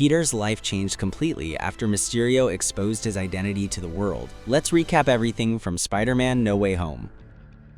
Peter's life changed completely after Mysterio exposed his identity to the world. Let's recap everything from Spider-Man No Way Home.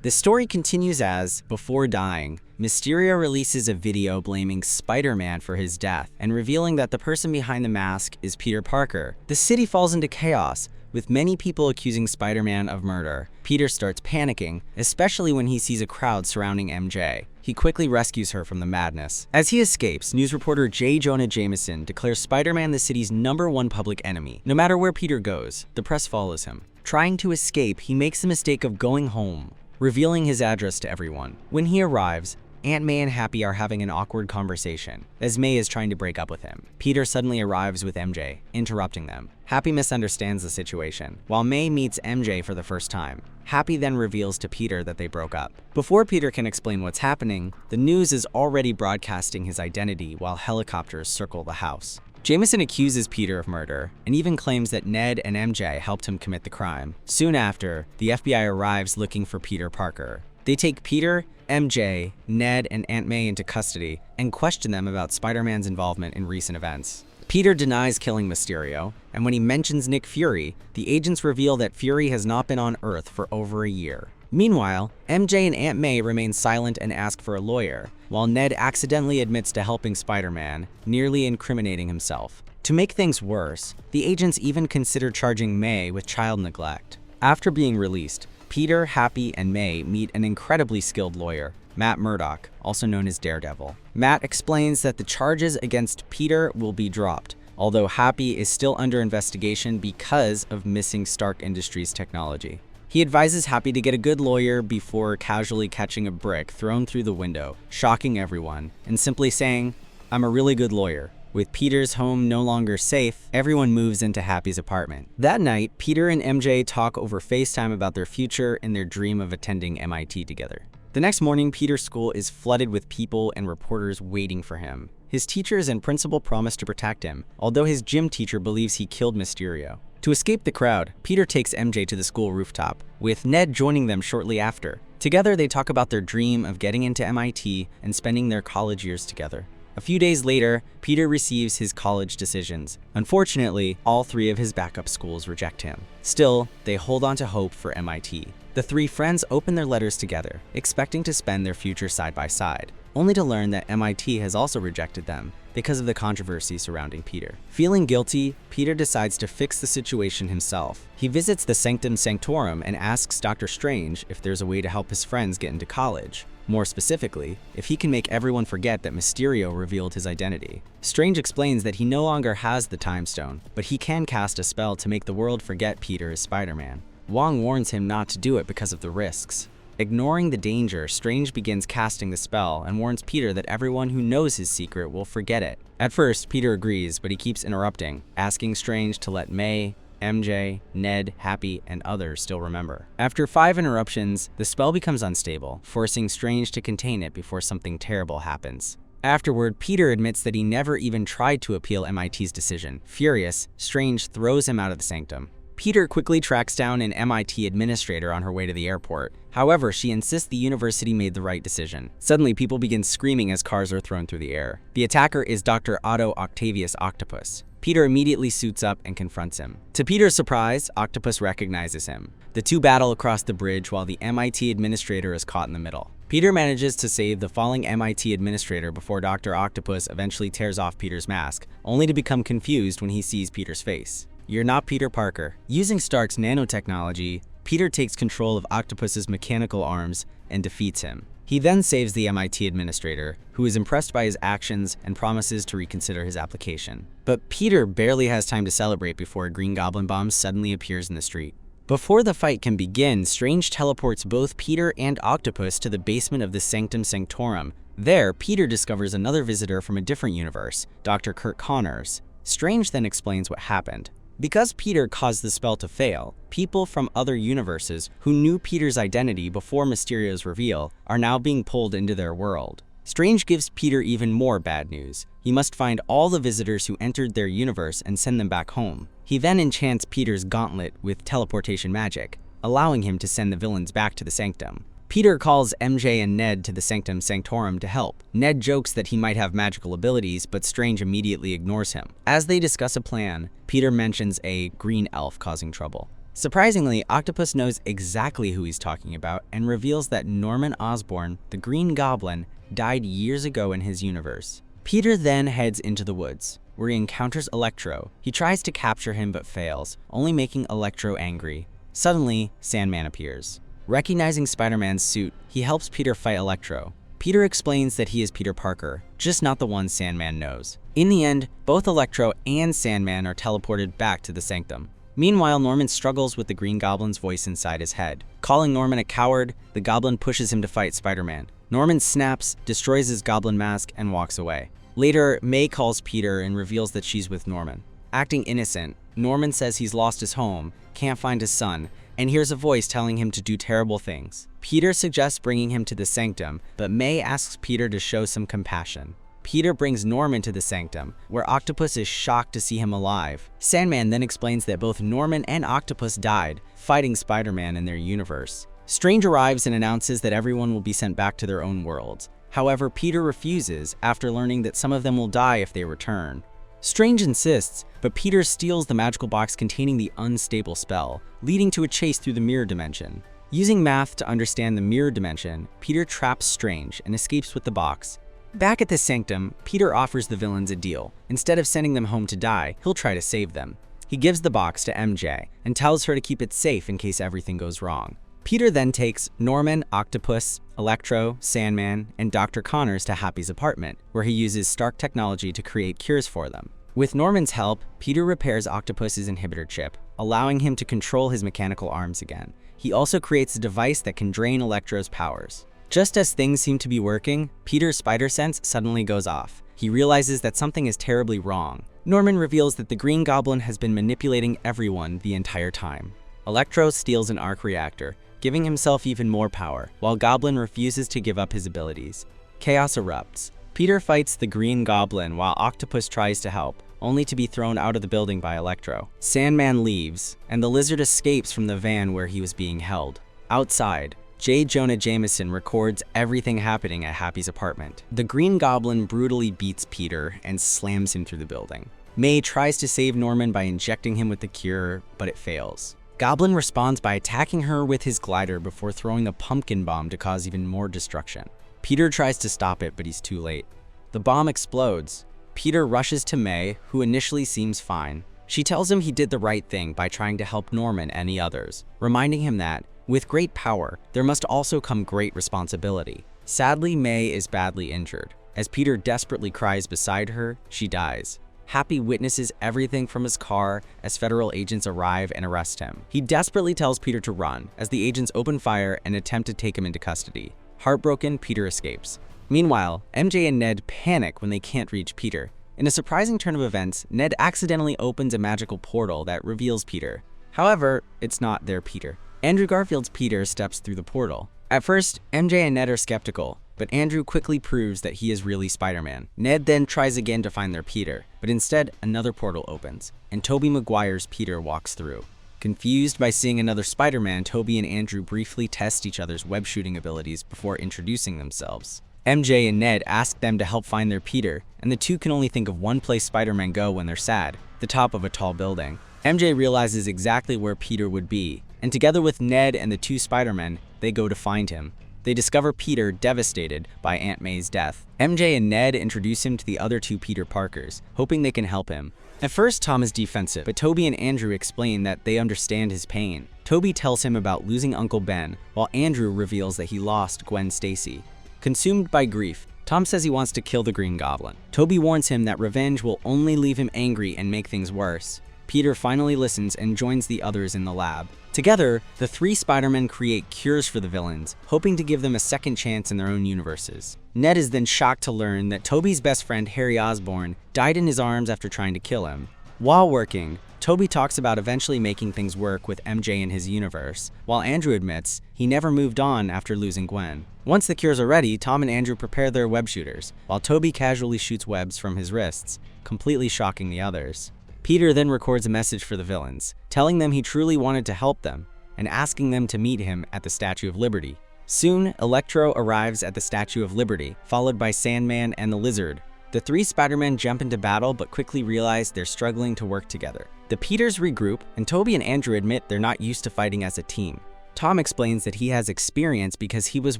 The story continues as, before dying, Mysterio releases a video blaming Spider-Man for his death and revealing that the person behind the mask is Peter Parker. The city falls into chaos, with many people accusing Spider-Man of murder. Peter starts panicking, especially when he sees a crowd surrounding MJ. He quickly rescues her from the madness. As he escapes, news reporter J. Jonah Jameson declares Spider-Man the city's #1 public enemy. No matter where Peter goes, the press follows him. Trying to escape, he makes the mistake of going home, revealing his address to everyone. When he arrives, Aunt May and Happy are having an awkward conversation, as May is trying to break up with him. Peter suddenly arrives with MJ, interrupting them. Happy misunderstands the situation, while May meets MJ for the first time. Happy then reveals to Peter that they broke up. Before Peter can explain what's happening, the news is already broadcasting his identity while helicopters circle the house. Jameson accuses Peter of murder, and even claims that Ned and MJ helped him commit the crime. Soon after, the FBI arrives looking for Peter Parker. They take Peter, MJ, Ned, and Aunt May into custody and question them about Spider-Man's involvement in recent events. Peter denies killing Mysterio, and when he mentions Nick Fury, the agents reveal that Fury has not been on Earth for over a year. Meanwhile, MJ and Aunt May remain silent and ask for a lawyer, while Ned accidentally admits to helping Spider-Man, nearly incriminating himself. To make things worse, the agents even consider charging May with child neglect. After being released, Peter, Happy, and May meet an incredibly skilled lawyer, Matt Murdock, also known as Daredevil. Matt explains that the charges against Peter will be dropped, although Happy is still under investigation because of missing Stark Industries technology. He advises Happy to get a good lawyer before casually catching a brick thrown through the window, shocking everyone, and simply saying, "I'm a really good lawyer." With Peter's home no longer safe, everyone moves into Happy's apartment. That night, Peter and MJ talk over FaceTime about their future and their dream of attending MIT together. The next morning, Peter's school is flooded with people and reporters waiting for him. His teachers and principal promise to protect him, although his gym teacher believes he killed Mysterio. To escape the crowd, Peter takes MJ to the school rooftop, with Ned joining them shortly after. Together, they talk about their dream of getting into MIT and spending their college years together. A few days later, Peter receives his college decisions. Unfortunately, all 3 of his backup schools reject him. Still, they hold on to hope for MIT. The 3 friends open their letters together, expecting to spend their future side by side, only to learn that MIT has also rejected them because of the controversy surrounding Peter. Feeling guilty, Peter decides to fix the situation himself. He visits the Sanctum Sanctorum and asks Dr. Strange if there's a way to help his friends get into college. More specifically, if he can make everyone forget that Mysterio revealed his identity. Strange explains that he no longer has the Time Stone, but he can cast a spell to make the world forget Peter is Spider-Man. Wong warns him not to do it because of the risks. Ignoring the danger, Strange begins casting the spell and warns Peter that everyone who knows his secret will forget it. At first, Peter agrees, but he keeps interrupting, asking Strange to let May, MJ, Ned, Happy, and others still remember. After 5 interruptions, the spell becomes unstable, forcing Strange to contain it before something terrible happens. Afterward, Peter admits that he never even tried to appeal MIT's decision. Furious, Strange throws him out of the sanctum. Peter quickly tracks down an MIT administrator on her way to the airport. However, she insists the university made the right decision. Suddenly, people begin screaming as cars are thrown through the air. The attacker is Dr. Otto Octavius Octopus. Peter immediately suits up and confronts him. To Peter's surprise, Octopus recognizes him. The 2 battle across the bridge while the MIT administrator is caught in the middle. Peter manages to save the falling MIT administrator before Dr. Octopus eventually tears off Peter's mask, only to become confused when he sees Peter's face. "You're not Peter Parker." Using Stark's nanotechnology, Peter takes control of Octopus's mechanical arms and defeats him. He then saves the MIT administrator, who is impressed by his actions and promises to reconsider his application. But Peter barely has time to celebrate before a green goblin bomb suddenly appears in the street. Before the fight can begin, Strange teleports both Peter and Octopus to the basement of the Sanctum Sanctorum. There, Peter discovers another visitor from a different universe, Dr. Kurt Connors. Strange then explains what happened. Because Peter caused the spell to fail, people from other universes who knew Peter's identity before Mysterio's reveal are now being pulled into their world. Strange gives Peter even more bad news. He must find all the visitors who entered their universe and send them back home. He then enchants Peter's gauntlet with teleportation magic, allowing him to send the villains back to the Sanctum. Peter calls MJ and Ned to the Sanctum Sanctorum to help. Ned jokes that he might have magical abilities, but Strange immediately ignores him. As they discuss a plan, Peter mentions a green elf causing trouble. Surprisingly, Octopus knows exactly who he's talking about and reveals that Norman Osborn, the Green Goblin, died years ago in his universe. Peter then heads into the woods, where he encounters Electro. He tries to capture him but fails, only making Electro angry. Suddenly, Sandman appears. Recognizing Spider-Man's suit, he helps Peter fight Electro. Peter explains that he is Peter Parker, just not the one Sandman knows. In the end, both Electro and Sandman are teleported back to the Sanctum. Meanwhile, Norman struggles with the Green Goblin's voice inside his head. Calling Norman a coward, the Goblin pushes him to fight Spider-Man. Norman snaps, destroys his Goblin mask, and walks away. Later, May calls Peter and reveals that she's with Norman. Acting innocent, Norman says he's lost his home, can't find his son, and hears a voice telling him to do terrible things. Peter suggests bringing him to the Sanctum, but May asks Peter to show some compassion. Peter brings Norman to the Sanctum, where Octopus is shocked to see him alive. Sandman then explains that both Norman and Octopus died, fighting Spider-Man in their universe. Strange arrives and announces that everyone will be sent back to their own worlds. However, Peter refuses after learning that some of them will die if they return. Strange insists, but Peter steals the magical box containing the unstable spell, leading to a chase through the mirror dimension. Using math to understand the mirror dimension, Peter traps Strange and escapes with the box. Back at the Sanctum, Peter offers the villains a deal. Instead of sending them home to die, he'll try to save them. He gives the box to MJ and tells her to keep it safe in case everything goes wrong. Peter then takes Norman, Octopus, Electro, Sandman, and Dr. Connors to Happy's apartment, where he uses Stark technology to create cures for them. With Norman's help, Peter repairs Octopus's inhibitor chip, allowing him to control his mechanical arms again. He also creates a device that can drain Electro's powers. Just as things seem to be working, Peter's spider sense suddenly goes off. He realizes that something is terribly wrong. Norman reveals that the Green Goblin has been manipulating everyone the entire time. Electro steals an arc reactor, giving himself even more power, while Goblin refuses to give up his abilities. Chaos erupts. Peter fights the Green Goblin while Octopus tries to help, only to be thrown out of the building by Electro. Sandman leaves, and the Lizard escapes from the van where he was being held. Outside, J. Jonah Jameson records everything happening at Happy's apartment. The Green Goblin brutally beats Peter and slams him through the building. May tries to save Norman by injecting him with the cure, but it fails. Goblin responds by attacking her with his glider before throwing a pumpkin bomb to cause even more destruction. Peter tries to stop it, but he's too late. The bomb explodes. Peter rushes to May, who initially seems fine. She tells him he did the right thing by trying to help Norman and the others, reminding him that, with great power, there must also come great responsibility. Sadly, May is badly injured. As Peter desperately cries beside her, she dies. Happy witnesses everything from his car as federal agents arrive and arrest him. He desperately tells Peter to run, as the agents open fire and attempt to take him into custody. Heartbroken, Peter escapes. Meanwhile, MJ and Ned panic when they can't reach Peter. In a surprising turn of events, Ned accidentally opens a magical portal that reveals Peter. However, it's not their Peter. Andrew Garfield's Peter steps through the portal. At first, MJ and Ned are skeptical, but Andrew quickly proves that he is really Spider-Man. Ned then tries again to find their Peter, but instead another portal opens, and Tobey Maguire's Peter walks through. Confused by seeing another Spider-Man, Tobey and Andrew briefly test each other's web shooting abilities before introducing themselves. MJ and Ned ask them to help find their Peter, and the two can only think of one place Spider-Man go when they're sad, the top of a tall building. MJ realizes exactly where Peter would be, and together with Ned and the two Spider-Men, they go to find him. They discover Peter devastated by Aunt May's death. MJ and Ned introduce him to the other two Peter Parkers, hoping they can help him. At first, Tom is defensive, but Tobey and Andrew explain that they understand his pain. Tobey tells him about losing Uncle Ben, while Andrew reveals that he lost Gwen Stacy. Consumed by grief, Tom says he wants to kill the Green Goblin. Tobey warns him that revenge will only leave him angry and make things worse. Peter finally listens and joins the others in the lab. Together, the three Spider-Men create cures for the villains, hoping to give them a second chance in their own universes. Ned is then shocked to learn that Tobey's best friend Harry Osborn died in his arms after trying to kill him. While working, Tobey talks about eventually making things work with MJ in his universe, while Andrew admits he never moved on after losing Gwen. Once the cures are ready, Tom and Andrew prepare their web shooters, while Tobey casually shoots webs from his wrists, completely shocking the others. Peter then records a message for the villains, telling them he truly wanted to help them, and asking them to meet him at the Statue of Liberty. Soon, Electro arrives at the Statue of Liberty, followed by Sandman and the Lizard. The three Spider-Men jump into battle but quickly realize they're struggling to work together. The Peters regroup, and Tobey and Andrew admit they're not used to fighting as a team. Tom explains that he has experience because he was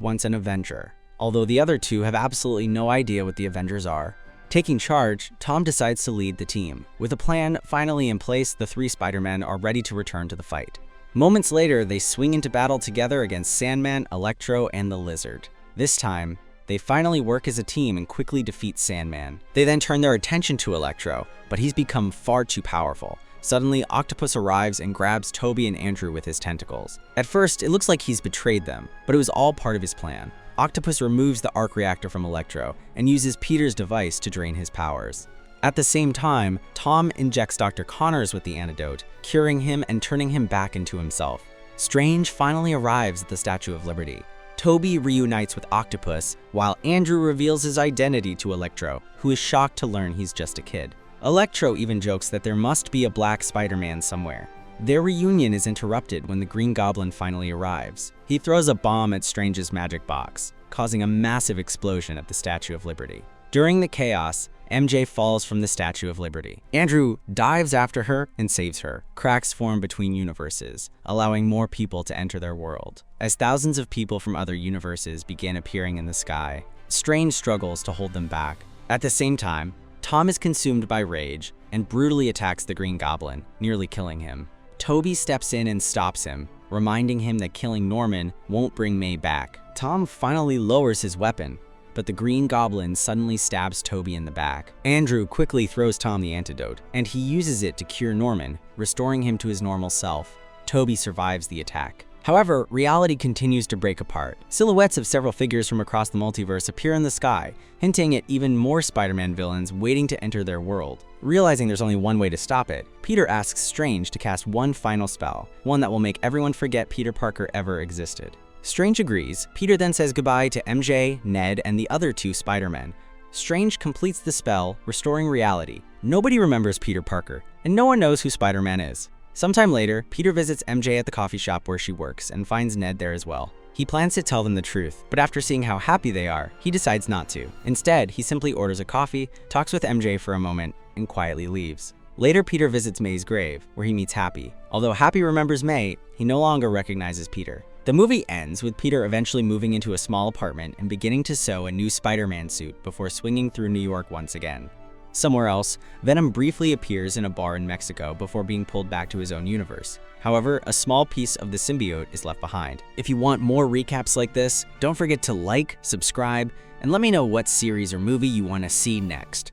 once an Avenger, although the other two have absolutely no idea what the Avengers are. Taking charge, Tom decides to lead the team. With a plan finally in place, the three Spider-Men are ready to return to the fight. Moments later, they swing into battle together against Sandman, Electro, and the Lizard. This time, they finally work as a team and quickly defeat Sandman. They then turn their attention to Electro, but he's become far too powerful. Suddenly, Octopus arrives and grabs Tobey and Andrew with his tentacles. At first, it looks like he's betrayed them, but it was all part of his plan. Octopus removes the arc reactor from Electro and uses Peter's device to drain his powers. At the same time, Tom injects Dr. Connors with the antidote, curing him and turning him back into himself. Strange finally arrives at the Statue of Liberty. Tobey reunites with Octopus, while Andrew reveals his identity to Electro, who is shocked to learn he's just a kid. Electro even jokes that there must be a black Spider-Man somewhere. Their reunion is interrupted when the Green Goblin finally arrives. He throws a bomb at Strange's magic box, causing a massive explosion at the Statue of Liberty. During the chaos, MJ falls from the Statue of Liberty. Andrew dives after her and saves her. Cracks form between universes, allowing more people to enter their world. As thousands of people from other universes begin appearing in the sky, Strange struggles to hold them back. At the same time, Tom is consumed by rage and brutally attacks the Green Goblin, nearly killing him. Tobey steps in and stops him, reminding him that killing Norman won't bring May back. Tom finally lowers his weapon, but the Green Goblin suddenly stabs Tobey in the back. Andrew quickly throws Tom the antidote, and he uses it to cure Norman, restoring him to his normal self. Tobey survives the attack. However, reality continues to break apart. Silhouettes of several figures from across the multiverse appear in the sky, hinting at even more Spider-Man villains waiting to enter their world. Realizing there's only one way to stop it, Peter asks Strange to cast one final spell, one that will make everyone forget Peter Parker ever existed. Strange agrees. Peter then says goodbye to MJ, Ned, and the other two Spider-Men. Strange completes the spell, restoring reality. Nobody remembers Peter Parker, and no one knows who Spider-Man is. Sometime later, Peter visits MJ at the coffee shop where she works and finds Ned there as well. He plans to tell them the truth, but after seeing how happy they are, he decides not to. Instead, he simply orders a coffee, talks with MJ for a moment, and quietly leaves. Later, Peter visits May's grave, where he meets Happy. Although Happy remembers May, he no longer recognizes Peter. The movie ends with Peter eventually moving into a small apartment and beginning to sew a new Spider-Man suit before swinging through New York once again. Somewhere else, Venom briefly appears in a bar in Mexico before being pulled back to his own universe. However, a small piece of the symbiote is left behind. If you want more recaps like this, don't forget to like, subscribe, and let me know what series or movie you want to see next.